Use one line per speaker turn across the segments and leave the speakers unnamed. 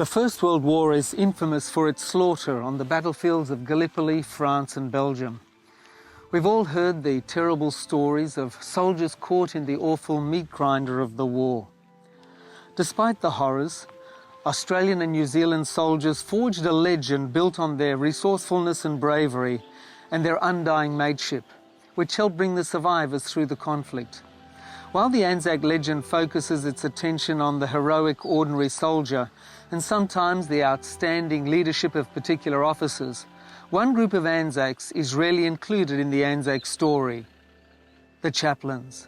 The First World War is infamous for its slaughter on the battlefields of Gallipoli, France and Belgium. We've all heard the terrible stories of soldiers caught in the awful meat grinder of the war. Despite the horrors, Australian and New Zealand soldiers forged a legend built on their resourcefulness and bravery and their undying mateship, which helped bring the survivors through the conflict. While the Anzac legend focuses its attention on the heroic ordinary soldier and sometimes the outstanding leadership of particular officers, one group of Anzacs is rarely included in the Anzac story: the chaplains.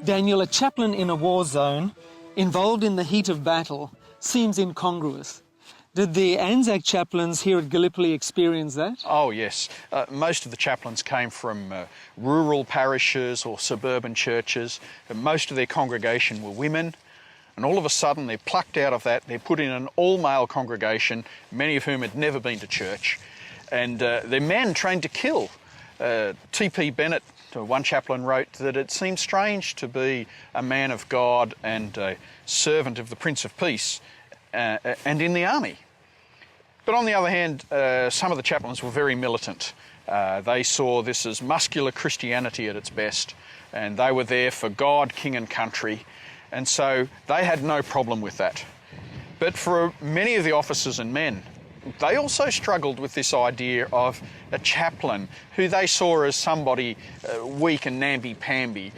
Daniel, a chaplain in a war zone, involved in the heat of battle, seems incongruous. Did the Anzac chaplains here at Gallipoli experience that?
Oh yes, most of the chaplains came from rural parishes or suburban churches. Most of their congregation were women, and all of a sudden they're plucked out of that, they're put in an all-male congregation, many of whom had never been to church, and they're men trained to kill. T.P. Bennett, one chaplain, wrote that it seemed strange to be a man of God and a servant of the Prince of Peace and in the army. But on the other hand, some of the chaplains were very militant. They saw this as muscular Christianity at its best, and they were there for God, king and country, and so they had no problem with that. But for many of the officers and men, they also struggled with this idea of a chaplain who they saw as somebody weak and namby-pamby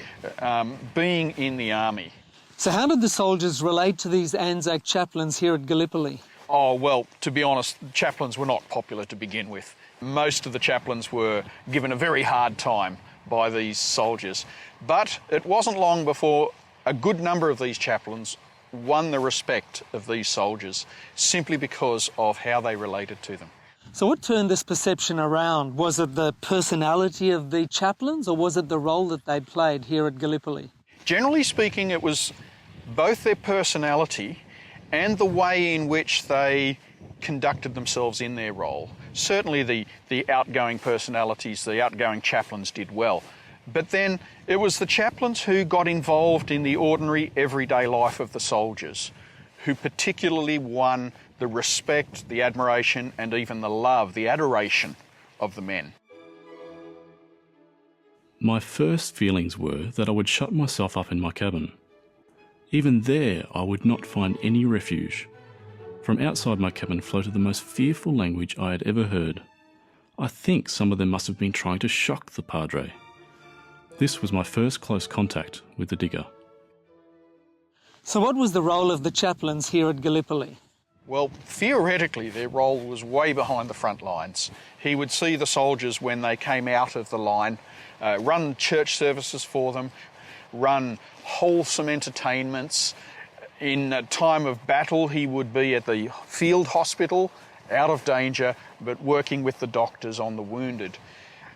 being in the army.
So how did the soldiers relate to these Anzac chaplains here at Gallipoli?
Oh, well, to be honest, chaplains were not popular to begin with. Most of the chaplains were given a very hard time by these soldiers. But it wasn't long before a good number of these chaplains won the respect of these soldiers simply because of how they related to them.
So what turned this perception around? Was it the personality of the chaplains, or was it the role that they played here at Gallipoli?
Generally speaking, it was both their personality and the way in which they conducted themselves in their role. Certainly the outgoing personalities, the outgoing chaplains did well. But then it was the chaplains who got involved in the ordinary, everyday life of the soldiers, who particularly won the respect, the admiration, and even the love, the adoration of the men.
My first feelings were that I would shut myself up in my cabin. Even there, I would not find any refuge. From outside my cabin floated the most fearful language I had ever heard. I think some of them must have been trying to shock the Padre. This was my first close contact with the digger.
So what was the role of the chaplains here at Gallipoli?
Well, theoretically, their role was way behind the front lines. He would see the soldiers when they came out of the line, run church services for them, run wholesome entertainments. In a time of battle, he would be at the field hospital, out of danger, but working with the doctors on the wounded.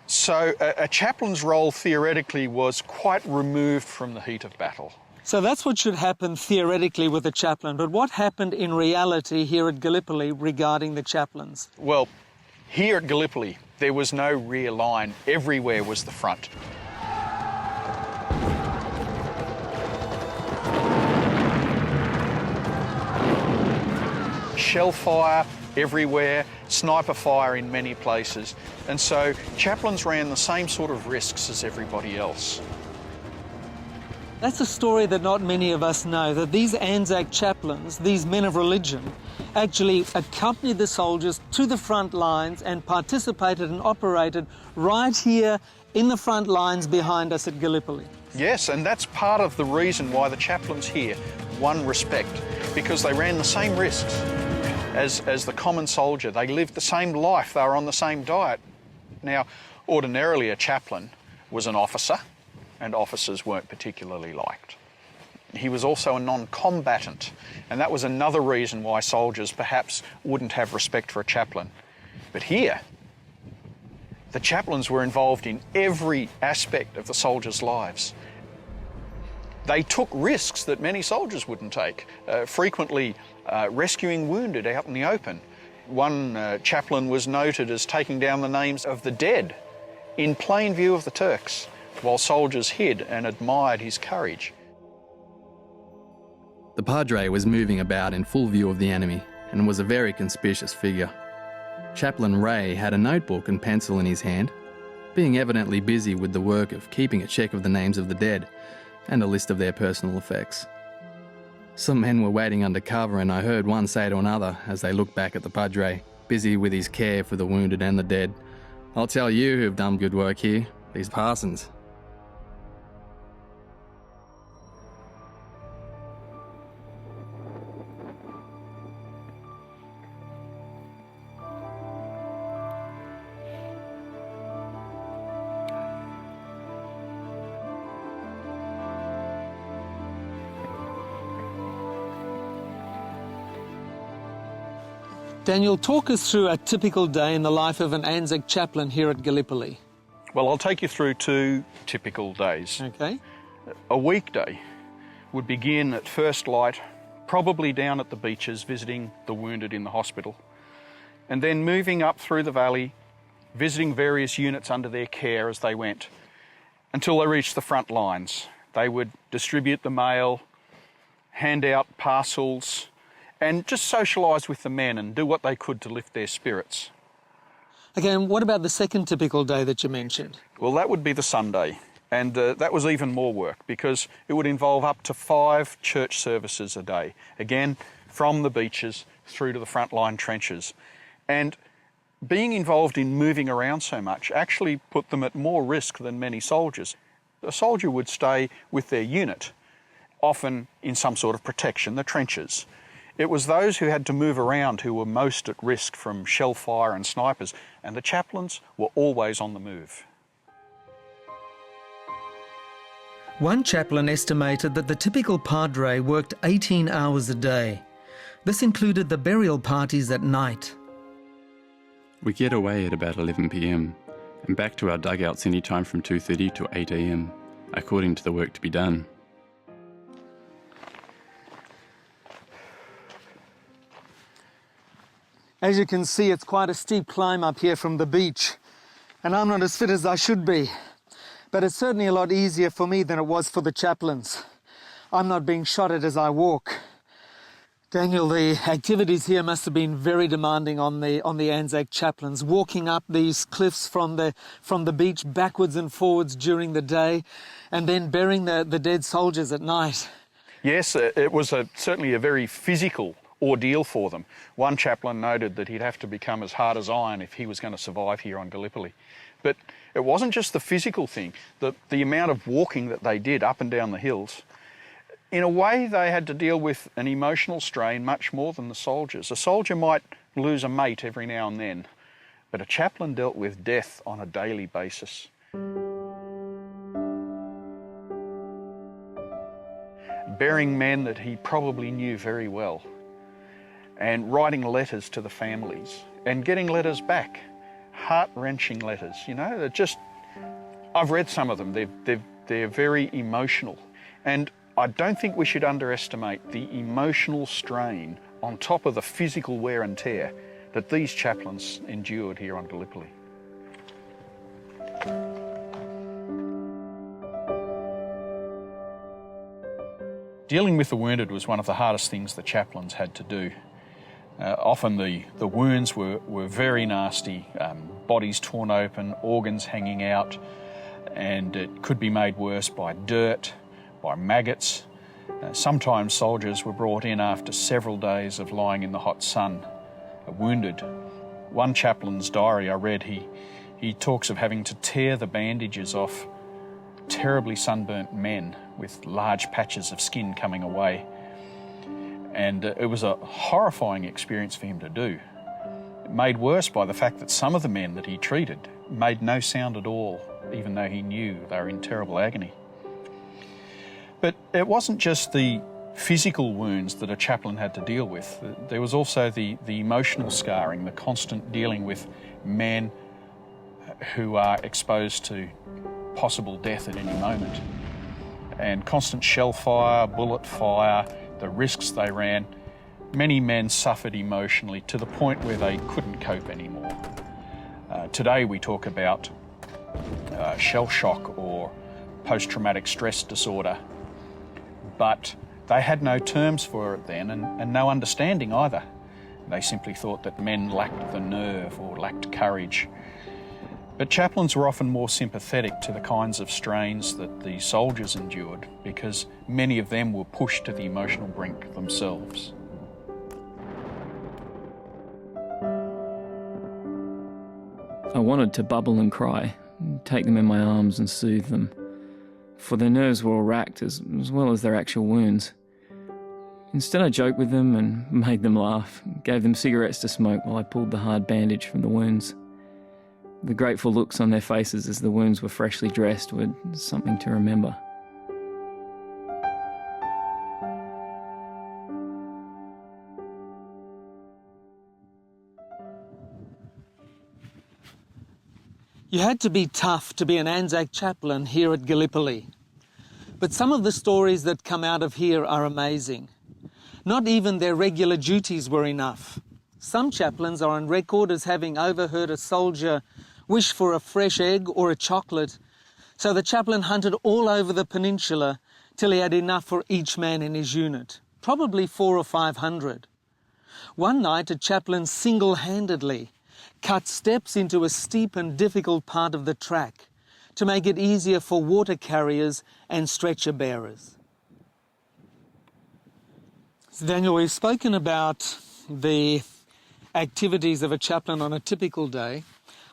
So a chaplain's role theoretically was quite removed from the heat of battle.
So that's what should happen theoretically with a chaplain, but what happened in reality here at Gallipoli regarding the chaplains?
Well, here at Gallipoli, there was no rear line. Everywhere was the front. Shell fire everywhere, sniper fire in many places, and so chaplains ran the same sort of risks as everybody else.
That's a story that not many of us know, that these Anzac chaplains, these men of religion, actually accompanied the soldiers to the front lines and participated and operated right here in the front lines behind us at Gallipoli.
Yes, and that's part of the reason why the chaplains here won respect, because they ran the same risks as the common soldier. They lived the same life, they were on the same diet. Now, ordinarily a chaplain was an officer and officers weren't particularly liked. He was also a non-combatant, and that was another reason why soldiers perhaps wouldn't have respect for a chaplain. But here, the chaplains were involved in every aspect of the soldiers' lives. They took risks that many soldiers wouldn't take, frequently rescuing wounded out in the open. One chaplain was noted as taking down the names of the dead in plain view of the Turks, while soldiers hid and admired his courage.
The Padre was moving about in full view of the enemy and was a very conspicuous figure. Chaplain Ray had a notebook and pencil in his hand, being evidently busy with the work of keeping a check of the names of the dead and a list of their personal effects. Some men were waiting under cover, and I heard one say to another as they looked back at the Padre, busy with his care for the wounded and the dead, "I'll tell you who've done good work here, these parsons."
Daniel, talk us through a typical day in the life of an Anzac chaplain here at Gallipoli.
Well, I'll take you through 2 typical days.
Okay.
A weekday would begin at first light, probably down at the beaches, visiting the wounded in the hospital, and then moving up through the valley, visiting various units under their care as they went, until they reached the front lines. They would distribute the mail, hand out parcels, and just socialise with the men and do what they could to lift their spirits.
Okay, and what about the second typical day that you mentioned?
Well, that would be the Sunday, and that was even more work because it would involve up to 5 church services a day, again, from the beaches through to the frontline trenches. And being involved in moving around so much actually put them at more risk than many soldiers. A soldier would stay with their unit, often in some sort of protection, the trenches. It was those who had to move around who were most at risk from shell fire and snipers, and the chaplains were always on the move.
One chaplain estimated that the typical Padre worked 18 hours a day. This included the burial parties at night.
We get away at about 11 p.m. and back to our dugouts any time from 2:30 to 8 a.m, according to the work to be done.
As you can see, it's quite a steep climb up here from the beach, and I'm not as fit as I should be. But it's certainly a lot easier for me than it was for the chaplains. I'm not being shot at as I walk. Daniel, the activities here must have been very demanding on the Anzac chaplains, walking up these cliffs from the beach backwards and forwards during the day, and then burying the dead soldiers at night.
Yes, it was certainly a very physical ordeal for them. One chaplain noted that he'd have to become as hard as iron if he was going to survive here on Gallipoli. But it wasn't just the physical thing, the amount of walking that they did up and down the hills. In a way, they had to deal with an emotional strain much more than the soldiers. A soldier might lose a mate every now and then, but a chaplain dealt with death on a daily basis. Burying men that he probably knew very well, and writing letters to the families, and getting letters back, heart-wrenching letters, you know, they're just, I've read some of them, they're very emotional, and I don't think we should underestimate the emotional strain on top of the physical wear and tear that these chaplains endured here on Gallipoli. Dealing with the wounded was one of the hardest things the chaplains had to do. Often the wounds were very nasty, bodies torn open, organs hanging out, and it could be made worse by dirt, by maggots. Sometimes soldiers were brought in after several days of lying in the hot sun, wounded. One chaplain's diary I read, he talks of having to tear the bandages off terribly sunburnt men with large patches of skin coming away. And it was a horrifying experience for him to do, made worse by the fact that some of the men that he treated made no sound at all, even though he knew they were in terrible agony. But it wasn't just the physical wounds that a chaplain had to deal with. There was also the emotional scarring, the constant dealing with men who are exposed to possible death at any moment. And constant shell fire, bullet fire, the risks they ran. Many men suffered emotionally to the point where they couldn't cope anymore. Today we talk about shell shock or post-traumatic stress disorder, but they had no terms for it then and no understanding either. They simply thought that men lacked the nerve or lacked courage. But chaplains were often more sympathetic to the kinds of strains that the soldiers endured because many of them were pushed to the emotional brink themselves.
I wanted to bubble and cry, take them in my arms and soothe them, for their nerves were all racked as well as their actual wounds. Instead, I joked with them and made them laugh, gave them cigarettes to smoke while I pulled the hard bandage from the wounds. The grateful looks on their faces as the wounds were freshly dressed were something to remember.
You had to be tough to be an Anzac chaplain here at Gallipoli. But some of the stories that come out of here are amazing. Not even their regular duties were enough. Some chaplains are on record as having overheard a soldier wish for a fresh egg or a chocolate, so the chaplain hunted all over the peninsula till he had enough for each man in his unit, probably 400 or 500. One night a chaplain single-handedly cut steps into a steep and difficult part of the track to make it easier for water carriers and stretcher bearers. So Daniel, we've spoken about the activities of a chaplain on a typical day.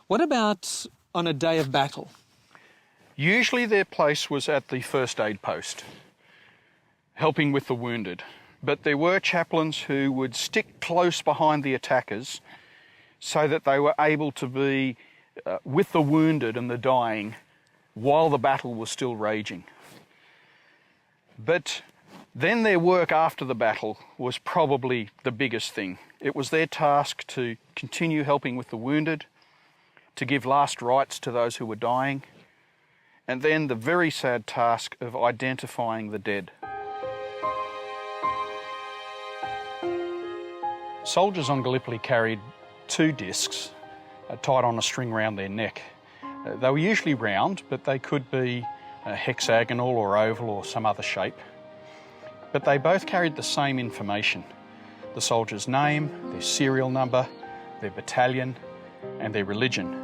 What about on a day of battle?
Usually their place was at the first aid post, helping with the wounded. But there were chaplains who would stick close behind the attackers so that they were able to be with the wounded and the dying while the battle was still raging. But then their work after the battle was probably the biggest thing. It was their task to continue helping with the wounded, to give last rites to those who were dying, and then the very sad task of identifying the dead. Soldiers on Gallipoli carried 2 discs tied on a string round their neck. They were usually round, but they could be hexagonal or oval or some other shape. But they both carried the same information: the soldier's name, their serial number, their battalion, and their religion.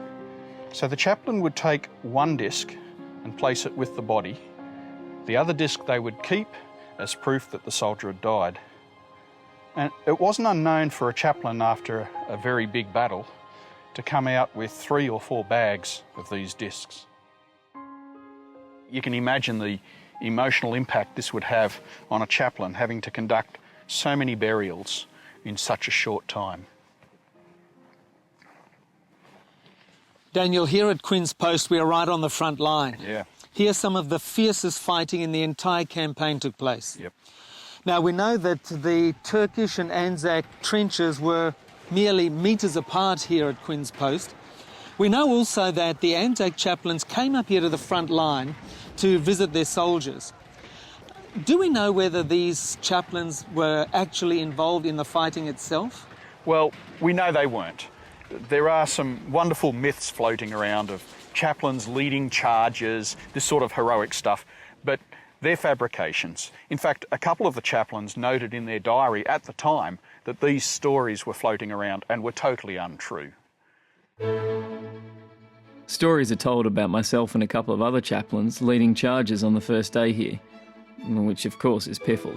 So the chaplain would take one disc and place it with the body. The other disc they would keep as proof that the soldier had died. And it wasn't unknown for a chaplain after a very big battle to come out with 3 or 4 bags of these discs. You can imagine the emotional impact this would have on a chaplain having to conduct so many burials in such a short time.
Daniel, here at Queen's Post we are right on the front line.
Yeah.
Here some of the fiercest fighting in the entire campaign took place.
Yep.
Now we know that the Turkish and Anzac trenches were merely metres apart here at Queen's Post. We know also that the Anzac chaplains came up here to the front line to visit their soldiers. Do we know whether these chaplains were actually involved in the fighting itself?
Well, we know they weren't. There are some wonderful myths floating around of chaplains leading charges, this sort of heroic stuff, but they're fabrications. In fact, a couple of the chaplains noted in their diary at the time that these stories were floating around and were totally untrue.
Stories are told about myself and a couple of other chaplains leading charges on the first day here, which of course is piffle.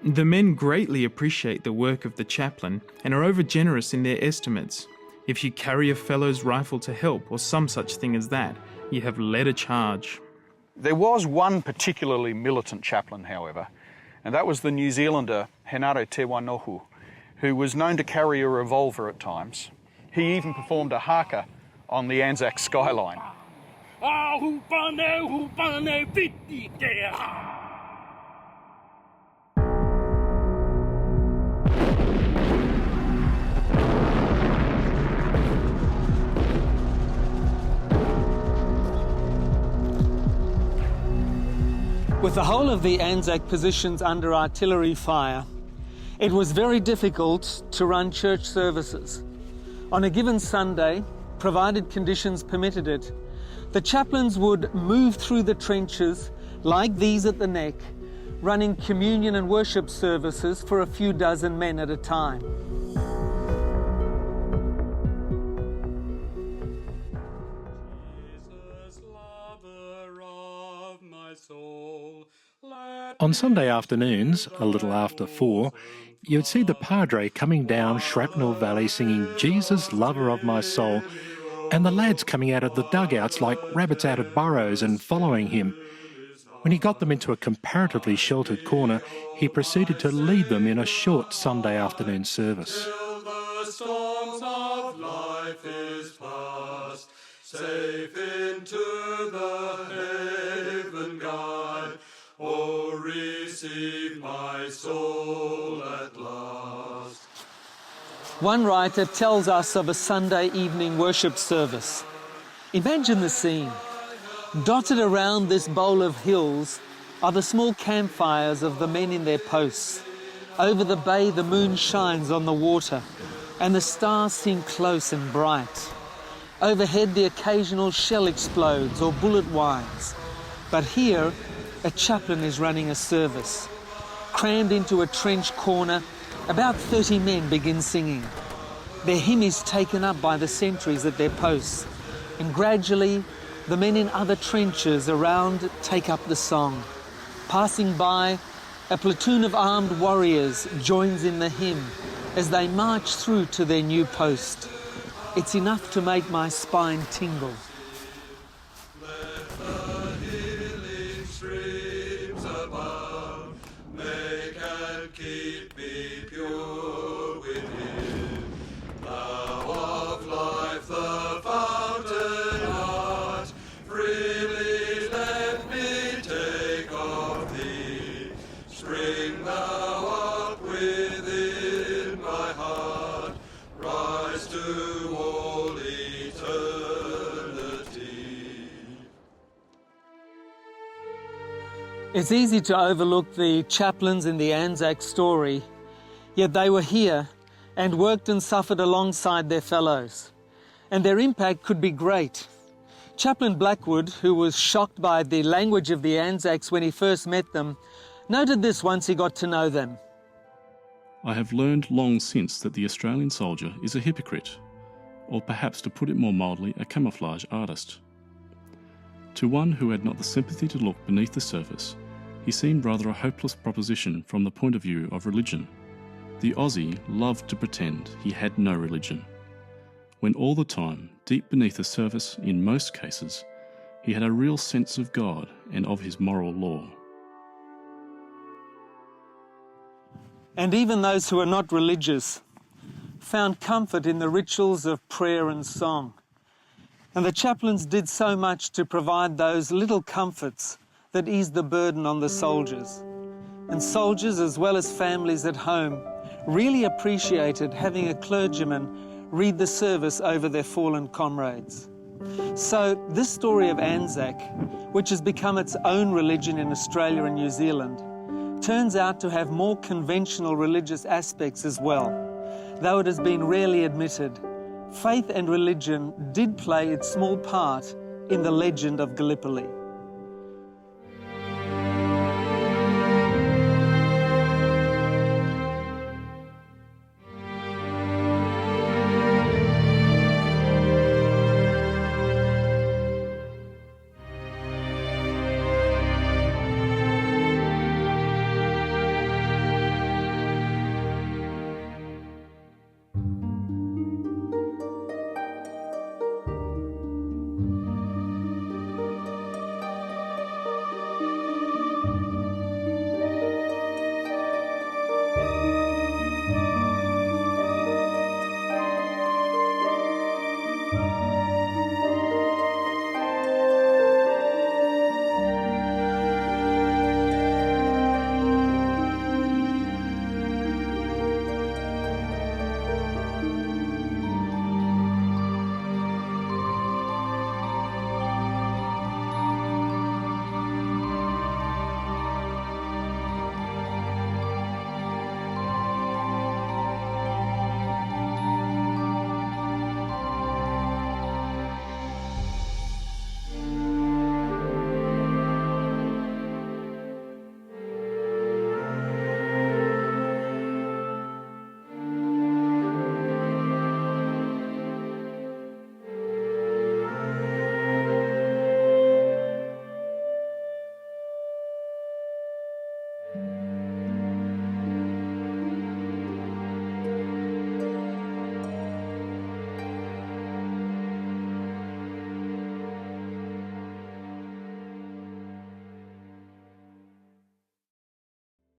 The men greatly appreciate the work of the chaplain and are overgenerous in their estimates. If you carry a fellow's rifle to help or some such thing as that, you have led a charge.
There was one particularly militant chaplain, however, and that was the New Zealander Henare Te Wanohu, who was known to carry a revolver at times. He even performed a haka on the Anzac skyline.
With the whole of the Anzac positions under artillery fire, it was very difficult to run church services. On a given Sunday, provided conditions permitted it, the chaplains would move through the trenches like these at the neck, running communion and worship services for a few dozen men at a time.
On Sunday afternoons, a little after 4, you'd see the padre coming down Shrapnel Valley singing Jesus, Lover of My Soul, and the lads coming out of the dugouts like rabbits out of burrows and following him. When he got them into a comparatively sheltered corner, he proceeded to lead them in a short Sunday afternoon service.
Till the storms of life is past, safe into the haven guide. Oh, receive my soul at last.
One writer tells us of a Sunday evening worship service. Imagine the scene. Dotted around this bowl of hills are the small campfires of the men in their posts. Over the bay, the moon shines on the water, and the stars seem close and bright. Overhead, the occasional shell explodes or bullet whines. But here, a chaplain is running a service. Crammed into a trench corner, about 30 men begin singing. Their hymn is taken up by the sentries at their posts, and gradually the men in other trenches around take up the song. Passing by, a platoon of armed warriors joins in the hymn as they march through to their new post. It's enough to make my spine tingle.
Keep me pure within. Thou of life, the fountain art, freely let me take of thee. Spring thou up within my heart, rise to all eternity.
It's easy to overlook the chaplains in the Anzac story, yet they were here and worked and suffered alongside their fellows. And their impact could be great. Chaplain Blackwood, who was shocked by the language of the Anzacs when he first met them, noted this once he got to know them.
I have learned long since that the Australian soldier is a hypocrite, or perhaps, to put it more mildly, a camouflage artist. To one who had not the sympathy to look beneath the surface, he seemed rather a hopeless proposition from the point of view of religion. The Aussie loved to pretend he had no religion, when all the time, deep beneath the surface, in most cases, he had a real sense of God and of his moral law.
And even those who are not religious found comfort in the rituals of prayer and song. And the chaplains did so much to provide those little comforts that eased the burden on the soldiers. And soldiers, as well as families at home, really appreciated having a clergyman read the service over their fallen comrades. So this story of Anzac, which has become its own religion in Australia and New Zealand, turns out to have more conventional religious aspects as well. Though it has been rarely admitted, faith and religion did play its small part in the legend of Gallipoli.